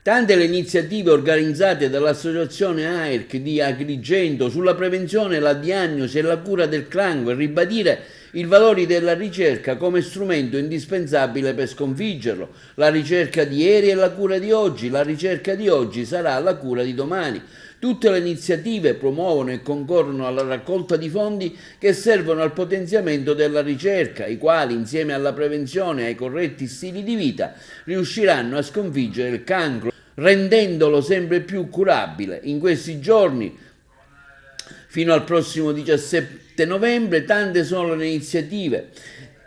Tante le iniziative organizzate dall'Associazione AIRC di Agrigento sulla prevenzione, la diagnosi e la cura del cancro e ribadire i valori della ricerca come strumento indispensabile per sconfiggerlo. La ricerca di ieri è la cura di oggi, la ricerca di oggi sarà la cura di domani. Tutte le iniziative promuovono e concorrono alla raccolta di fondi che servono al potenziamento della ricerca, i quali, insieme alla prevenzione e ai corretti stili di vita, riusciranno a sconfiggere il cancro, rendendolo sempre più curabile. In questi giorni, fino al prossimo 17 novembre, tante sono le iniziative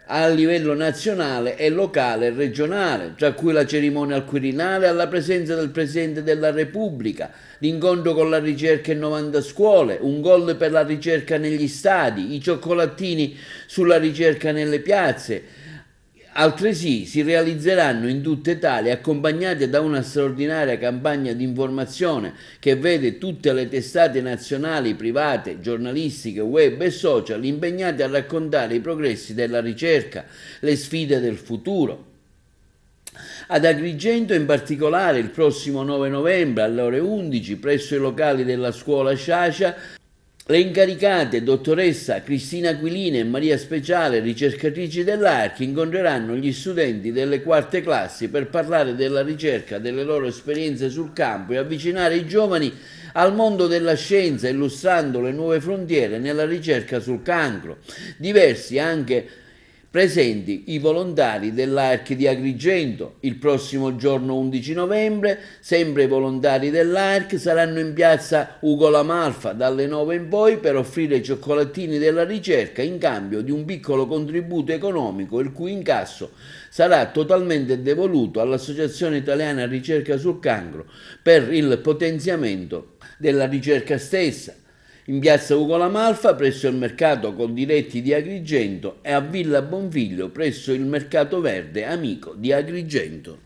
a livello nazionale e locale e regionale, tra cui la cerimonia al Quirinale alla presenza del Presidente della Repubblica, l'incontro con la ricerca in 90 scuole, un gol per la ricerca negli stadi, i cioccolatini sulla ricerca nelle piazze. Altresì si realizzeranno in tutta Italia, accompagnate da una straordinaria campagna di informazione che vede tutte le testate nazionali, private, giornalistiche, web e social impegnate a raccontare i progressi della ricerca, le sfide del futuro. Ad Agrigento in particolare il prossimo 9 novembre alle ore 11 presso i locali della scuola Sciascia le incaricate dottoressa Cristina Aquilini e Maria Speciale, ricercatrici dell'AIRC, incontreranno gli studenti delle quarte classi per parlare della ricerca, delle loro esperienze sul campo e avvicinare i giovani al mondo della scienza, illustrando le nuove frontiere nella ricerca sul cancro. Diversi anche presenti i volontari dell'AIRC di Agrigento. Il prossimo giorno 11 novembre, sempre i volontari dell'AIRC saranno in piazza Ugo La Malfa dalle 9 in poi per offrire i cioccolatini della ricerca in cambio di un piccolo contributo economico, il cui incasso sarà totalmente devoluto all'Associazione Italiana Ricerca sul Cancro per il potenziamento della ricerca stessa. In piazza Ugo La Malfa presso il mercato Coldiretti di Agrigento e a Villa Bonfiglio presso il mercato verde amico di Agrigento.